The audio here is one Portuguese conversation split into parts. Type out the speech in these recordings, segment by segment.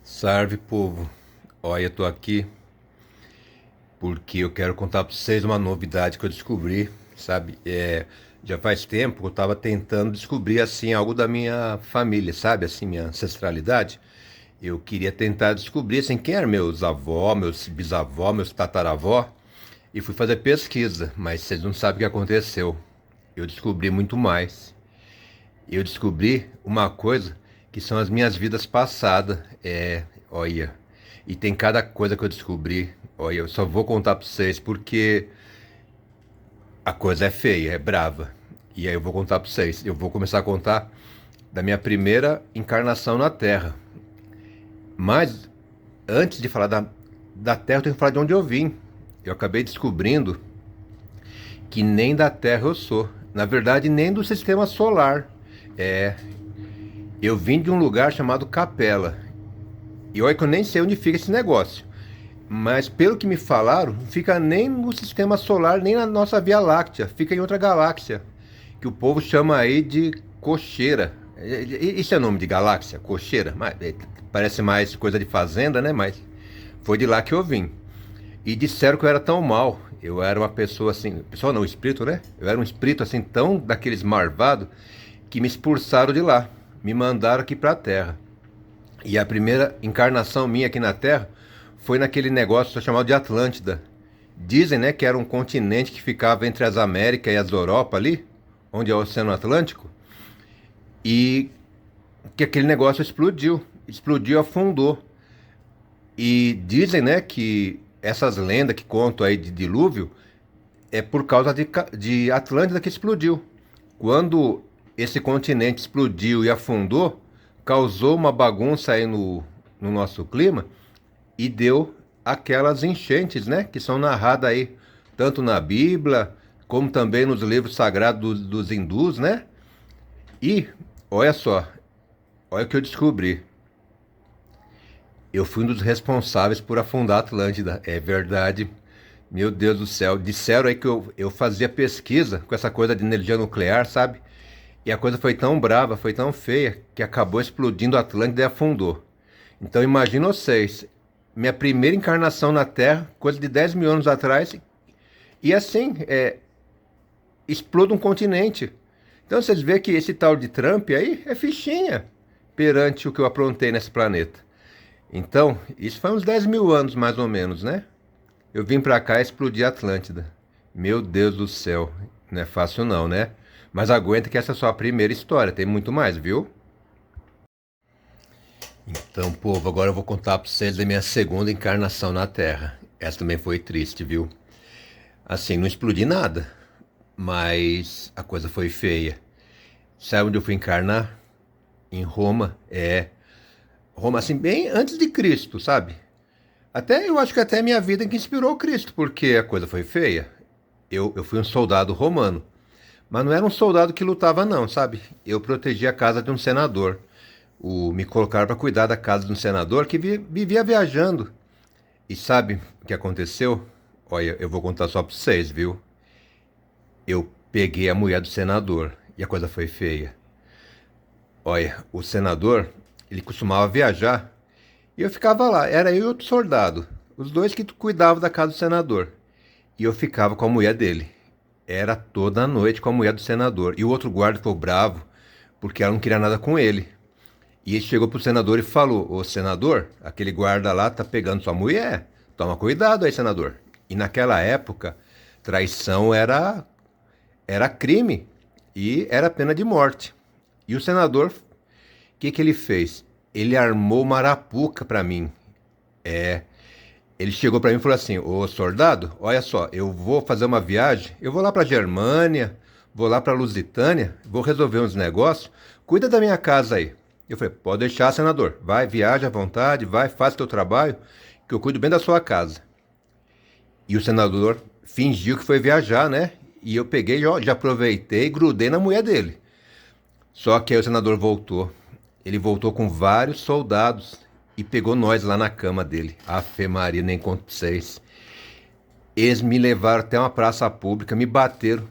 Salve, povo. Olha, eu tô aqui porque eu quero contar pra vocês uma novidade que eu descobri, sabe? Já faz tempo que eu tava tentando descobrir, assim, algo da minha família, sabe? Assim, minha ancestralidade. Eu queria tentar descobrir, assim, quem eram meus avós, meus bisavós, meus tataravó. E fui fazer pesquisa, mas vocês não sabem o que aconteceu. Eu descobri muito mais. Eu descobri uma coisa que são as minhas vidas passadas. Olha. E tem cada coisa que eu descobri. Olha, eu só vou contar pra vocês porque a coisa é feia, é brava. E aí eu vou contar pra vocês. Eu vou começar a contar da minha primeira encarnação na Terra. Mas antes de falar da Terra, eu tenho que falar de onde eu vim. Eu acabei descobrindo que nem da Terra eu sou. Na verdade, nem do sistema solar. É, eu vim de um lugar chamado Capela. E olha que eu nem sei onde fica esse negócio. Mas pelo que me falaram, não fica nem no sistema solar, nem na nossa Via Láctea. Fica em outra galáxia. Que o povo chama aí de cocheira. Isso é nome de galáxia? Cocheira? Parece mais coisa de fazenda, né? Mas foi de lá que eu vim. E disseram que eu era tão mal. Eu era uma pessoa assim. Pessoa não, espírito, né? Eu era um espírito assim, tão daqueles marvados, que me expulsaram de lá. Me mandaram aqui pra Terra. E a primeira encarnação minha aqui na Terra foi naquele negócio chamado de Atlântida. Dizem, né, que era um continente que ficava entre as Américas e as Europa ali, onde é o Oceano Atlântico, e que aquele negócio explodiu. Explodiu, afundou. E dizem, né, que essas lendas que contam aí de dilúvio é por causa de Atlântida que explodiu. Quando esse continente explodiu e afundou, causou uma bagunça aí no nosso clima e deu aquelas enchentes, né? Que são narradas aí, tanto na Bíblia, como também nos livros sagrados dos hindus, né? E, olha só, olha o que eu descobri. Eu fui um dos responsáveis por afundar a Atlântida. É verdade. Meu Deus do céu. Disseram aí que eu fazia pesquisa com essa coisa de energia nuclear, sabe? E a coisa foi tão brava, foi tão feia, que acabou explodindo a Atlântida e afundou. Então imagina vocês, minha primeira encarnação na Terra, coisa de 10 mil anos atrás, e assim, explode um continente. Então vocês veem que esse tal de Trump aí é fichinha perante o que eu aprontei nesse planeta. Então, isso foi uns 10 mil anos mais ou menos, né? Eu vim pra cá e explodi a Atlântida. Meu Deus do céu, não é fácil não, né? Mas aguenta que essa é só a primeira história, tem muito mais, viu? Então, povo, agora eu vou contar pra vocês da minha segunda encarnação na Terra. Essa também foi triste, viu? Assim, não explodi nada, mas a coisa foi feia. Sabe onde eu fui encarnar? Em Roma, Roma, assim, bem antes de Cristo, sabe? Até, eu acho que até a minha vida que inspirou Cristo, porque a coisa foi feia. Eu fui um soldado romano, mas não era um soldado que lutava não, sabe? Eu protegi a casa de um senador. Me colocaram para cuidar da casa de um senador que vivia viajando. E sabe o que aconteceu? Olha, eu vou contar só para vocês, viu? Eu peguei a mulher do senador e a coisa foi feia. Olha, o senador, ele costumava viajar e eu ficava lá. Era eu e outro soldado, os dois que cuidavam da casa do senador. E eu ficava com a mulher dele. Era toda a noite com a mulher do senador. E o outro guarda ficou bravo porque ela não queria nada com ele. E ele chegou pro senador e falou: Ô senador, aquele guarda lá tá pegando sua mulher. Toma cuidado aí, senador. E naquela época, traição era crime e era pena de morte. E o senador, o que ele fez? Ele armou uma arapuca para mim. É, ele chegou para mim e falou assim: Ô soldado, olha só, eu vou fazer uma viagem, eu vou lá para Germânia, vou lá para Lusitânia, vou resolver uns negócios, cuida da minha casa aí. Eu falei: pode deixar, senador, vai, viaja à vontade, vai, faz teu trabalho, que eu cuido bem da sua casa. E o senador fingiu que foi viajar, né? E eu peguei, ó, já aproveitei e grudei na mulher dele. Só que aí o senador voltou. Ele voltou com vários soldados e pegou nós lá na cama dele. Afe Maria, nem conto pra vocês. Eles me levaram até uma praça pública, me bateram.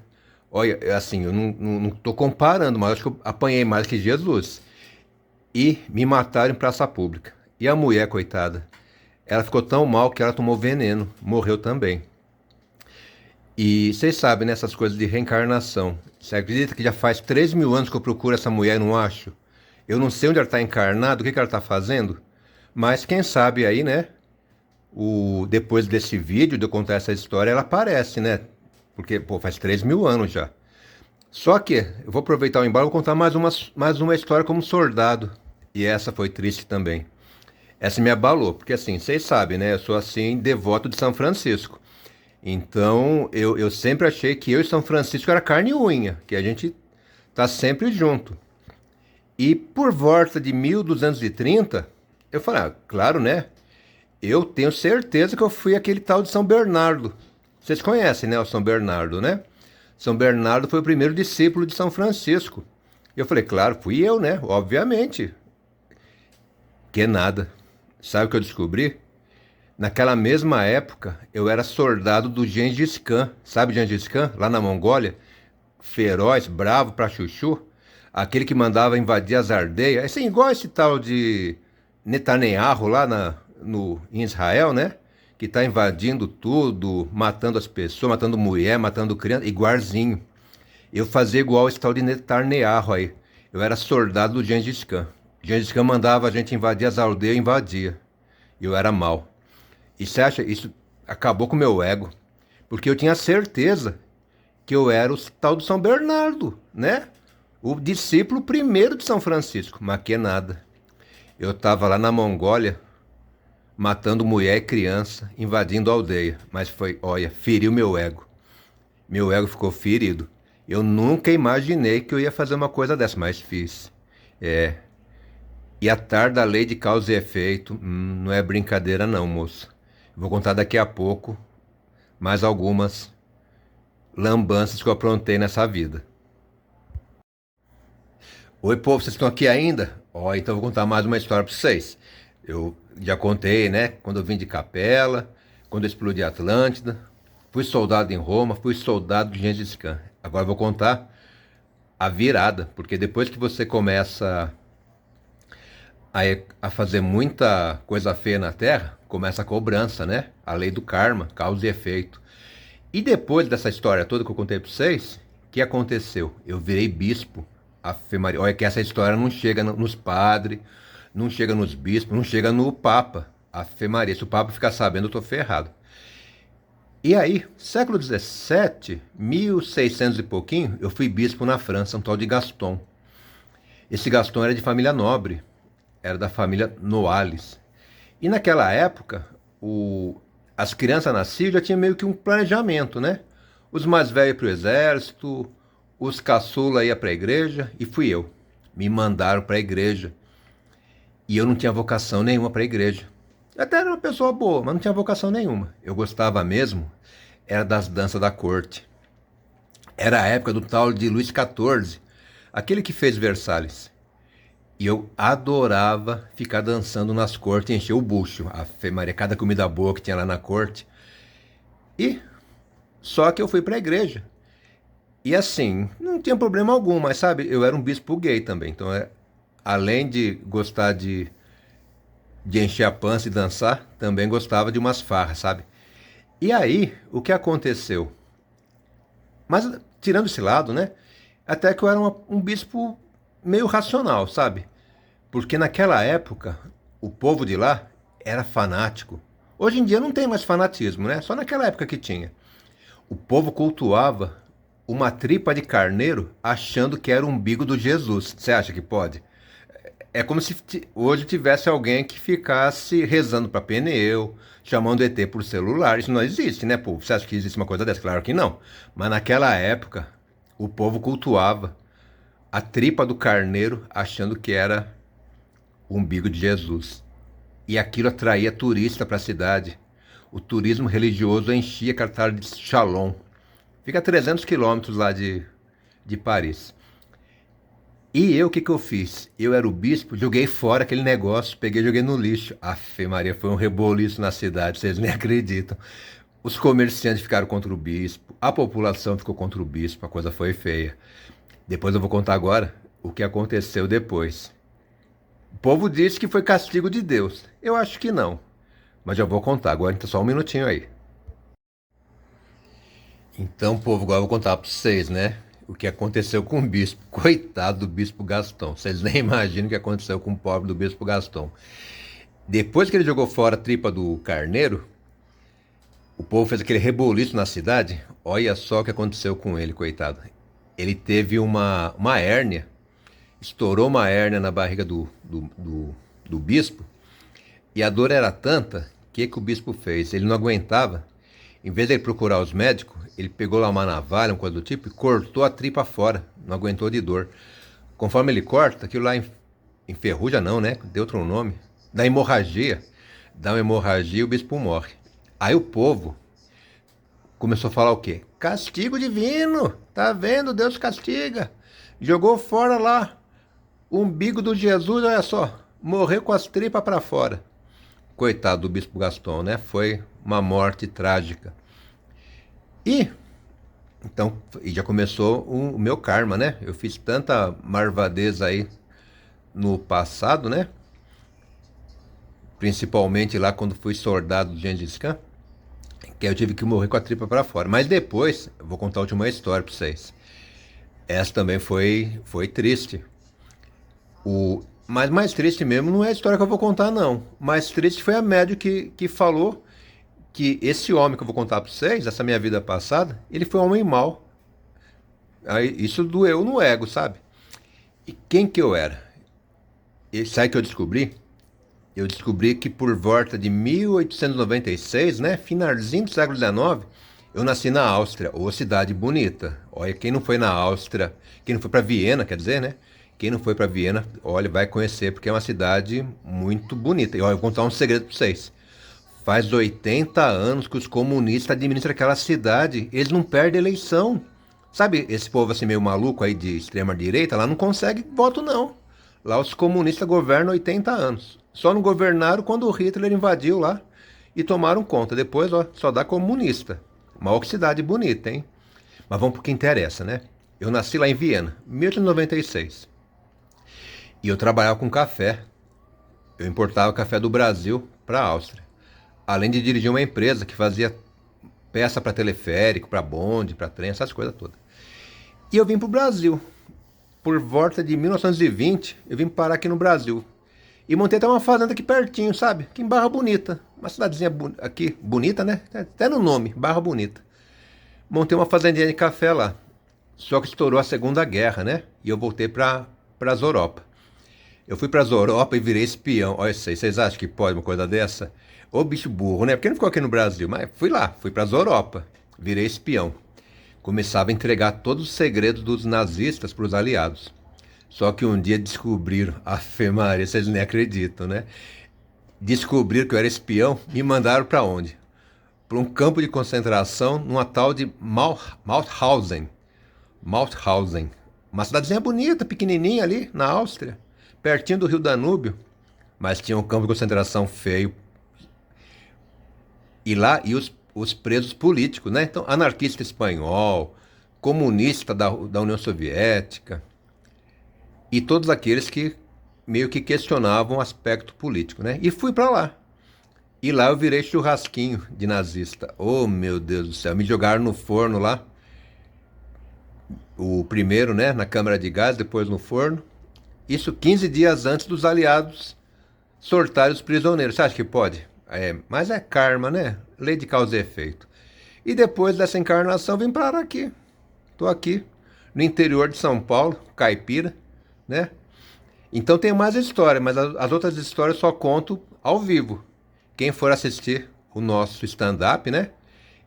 Olha, assim, eu não tô comparando, mas acho que eu apanhei mais que Jesus. E me mataram em praça pública. E a mulher, coitada, ela ficou tão mal que ela tomou veneno, morreu também. E vocês sabem, né, essas coisas de reencarnação. Você acredita que já faz 3.000 anos que eu procuro essa mulher e não acho? Eu não sei onde ela está encarnada, o que, que ela está fazendo, mas quem sabe aí, né? Depois desse vídeo, de eu contar essa história, ela aparece, né? Porque, pô, faz 3.000 anos já. Só que eu vou aproveitar o embalo e vou contar mais uma história como soldado. E essa foi triste também. Essa me abalou, porque assim, vocês sabem, né? Eu sou assim, devoto de São Francisco. Então, eu sempre achei que eu e São Francisco era carne e unha, que a gente tá sempre junto. E por volta de 1230, eu falei, ah, claro, né? Eu tenho certeza que eu fui aquele tal de São Bernardo. Vocês conhecem, né, o São Bernardo, né? São Bernardo foi o primeiro discípulo de São Francisco. E eu falei, claro, fui eu, né? Obviamente. Que nada. Sabe o que eu descobri? Naquela mesma época, eu era soldado do Gengis Khan. Sabe Gengis Khan? Lá na Mongólia. Feroz, bravo pra chuchu. Aquele que mandava invadir as aldeias. Assim, igual esse tal de Netanyahu lá em Israel, né? Que tá invadindo tudo, matando as pessoas, matando mulher, matando criança, igualzinho. Eu fazia igual esse tal de Netanyahu aí. Eu era soldado do Gengis Khan. Gengis Khan mandava a gente invadir as aldeias, invadia. E eu era mal. E você acha, isso acabou com o meu ego. Porque eu tinha certeza que eu era o tal do São Bernardo, né? O discípulo primeiro de São Francisco. Mas que nada. Eu tava lá na Mongólia, matando mulher e criança, invadindo a aldeia. Mas foi, olha, feriu meu ego. Meu ego ficou ferido. Eu nunca imaginei que eu ia fazer uma coisa dessa, mas fiz. É. E a tarde da lei de causa e efeito, não é brincadeira não, moço. Vou contar daqui a pouco mais algumas lambanças que eu aprontei nessa vida. Oi, povo, vocês estão aqui ainda? Ó, então eu vou contar mais uma história para vocês. Eu já contei, né? Quando eu vim de Capela, quando eu explodi a Atlântida, fui soldado em Roma, fui soldado de Gengis Khan. Agora eu vou contar a virada, porque depois que você começa a fazer muita coisa feia na Terra, começa a cobrança, né? A lei do karma, causa e efeito. E depois dessa história toda que eu contei para vocês, o que aconteceu? Eu virei bispo. Ave Maria. Olha que essa história não chega nos padres, não chega nos bispos, não chega no Papa. Ave Maria. Se o Papa ficar sabendo, eu tô ferrado. E aí, século XVII, 1600 e pouquinho, eu fui bispo na França, um tal de Gaston. Esse Gaston era de família nobre, era da família Noailles. E naquela época, as crianças nasciam já tinha meio que um planejamento, né? Os mais velhos para o exército, os caçula iam para a igreja, e fui eu. Me mandaram para a igreja. E eu não tinha vocação nenhuma para a igreja. Eu até era uma pessoa boa, mas não tinha vocação nenhuma. Eu gostava mesmo, era das danças da corte. Era a época do tal de Luís XIV, aquele que fez Versalhes. E eu adorava ficar dançando nas cortes e encher o bucho. Ave Maria, cada comida boa que tinha lá na corte. E só que eu fui para a igreja. E assim, não tinha problema algum, mas sabe, eu era um bispo gay também. Então, além de gostar de encher a pança e dançar, também gostava de umas farras, sabe? E aí, o que aconteceu? Mas, tirando esse lado, né? Até que eu era um bispo meio racional, sabe? Porque naquela época, o povo de lá era fanático. Hoje em dia não tem mais fanatismo, né? Só naquela época que tinha. O povo cultuava uma tripa de carneiro achando que era o umbigo do Jesus. Você acha que pode? É como se hoje tivesse alguém que ficasse rezando para pneu, chamando ET por celular. Isso não existe, né, povo? Você acha que existe uma coisa dessa? Claro que não. Mas naquela época, o povo cultuava a tripa do carneiro achando que era o umbigo de Jesus. E aquilo atraía turista para a cidade. O turismo religioso enchia Cartaz de Chalon. Fica a 300 quilômetros lá de Paris. E eu, o que eu fiz? Eu era o bispo, joguei fora aquele negócio, peguei e joguei no lixo. Afe Maria, foi um reboliço na cidade, vocês nem acreditam. Os comerciantes ficaram contra o bispo, a população ficou contra o bispo, a coisa foi feia. Depois eu vou contar agora o que aconteceu depois. O povo disse que foi castigo de Deus. Eu acho que não. Mas já vou contar. Agora então só um minutinho aí. Então, povo, agora eu vou contar para vocês, né? O que aconteceu com o bispo. Coitado do bispo Gastão. Vocês nem imaginam o que aconteceu com o pobre do bispo Gastão. Depois que ele jogou fora a tripa do carneiro, o povo fez aquele reboliço na cidade. Olha só o que aconteceu com ele, coitado. Ele teve uma hérnia, estourou uma hérnia na barriga do bispo, e a dor era tanta, que o bispo fez? Ele não aguentava. Em vez de ele procurar os médicos, ele pegou lá uma navalha, uma coisa do tipo, e cortou a tripa fora. Não aguentou de dor. Conforme ele corta, aquilo lá enferruja não, né? Deu outro nome. Dá hemorragia. Dá uma hemorragia e o bispo morre. Aí o povo começou a falar o quê? Castigo divino! Tá vendo? Deus castiga. Jogou fora lá o umbigo do Jesus, olha só. Morreu com as tripas para fora. Coitado do bispo Gaston, né? Foi uma morte trágica. E então, e já começou o meu karma, né? Eu fiz tanta marvadeza aí no passado, né? Principalmente lá quando fui soldado de Gengis Khan, que eu tive que morrer com a tripa para fora. Mas depois, eu vou contar a última história para vocês. Essa também foi triste. Mas mais triste mesmo não é a história que eu vou contar, não. Mais triste foi a médium que falou que esse homem que eu vou contar para vocês, essa minha vida passada, ele foi um homem mau. Aí, isso doeu no ego, sabe? E quem que eu era? E sabe o que eu descobri? Eu descobri que por volta de 1896, né, finalzinho do século XIX, eu nasci na Áustria, ou cidade bonita. Olha, quem não foi na Áustria, quem não foi para Viena, quer dizer, né? Quem não foi para Viena, olha, vai conhecer, porque é uma cidade muito bonita. E olha, eu vou contar um segredo para vocês. Faz 80 anos que os comunistas administram aquela cidade, eles não perdem eleição. Sabe, esse povo assim meio maluco aí de extrema direita, lá não consegue voto não. Lá os comunistas governam 80 anos. Só não governaram quando o Hitler invadiu lá e tomaram conta. Depois, ó, só dá comunista. Uma cidade bonita, hein? Mas vamos pro que interessa, né? Eu nasci lá em Viena, 1896. E eu trabalhava com café. Eu importava café do Brasil para a Áustria. Além de dirigir uma empresa que fazia peça para teleférico, para bonde, para trem, essas coisas todas. E eu vim pro Brasil. Por volta de 1920, eu vim parar aqui no Brasil. E montei até uma fazenda aqui pertinho, sabe? Aqui em Barra Bonita. Uma cidadezinha aqui, bonita, né? Até no nome, Barra Bonita. Montei uma fazendinha de café lá. Só que estourou a Segunda Guerra, né? E eu voltei para as Europa. Eu fui para as Europa e virei espião. Olha isso aí, vocês acham que pode uma coisa dessa? Ô bicho burro, né? Porque não ficou aqui no Brasil, mas fui lá, fui para as Europa. Virei espião. Começava a entregar todos os segredos dos nazistas para os aliados. Só que um dia descobriram, Ave Maria, vocês nem acreditam, né? Descobriram que eu era espião, me mandaram para onde? Para um campo de concentração numa tal de Mauthausen. Mauthausen. Uma cidadezinha bonita, pequenininha ali, na Áustria, pertinho do rio Danúbio. Mas tinha um campo de concentração feio. E lá, os presos políticos, né? Então, anarquista espanhol, comunista da União Soviética, e todos aqueles que meio que questionavam o aspecto político, né? E fui para lá. E lá eu virei churrasquinho de nazista. Oh, meu Deus do céu, me jogaram no forno lá. O primeiro, né, na câmara de gás, depois no forno. Isso 15 dias antes dos aliados soltarem os prisioneiros. Você acha que pode? Mas é karma, né? Lei de causa e efeito. E depois dessa encarnação, vim parar aqui. Tô aqui, no interior de São Paulo, caipira, né? Então tem mais história, mas as outras histórias só conto ao vivo. Quem for assistir o nosso stand-up, né?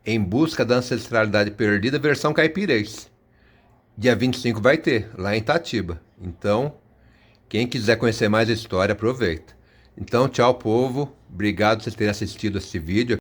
Em busca da ancestralidade perdida, versão caipirês. Dia 25 vai ter, lá em Itatiba. Então, quem quiser conhecer mais a história, aproveita. Então, tchau, povo. Obrigado por vocês terem assistido esse vídeo.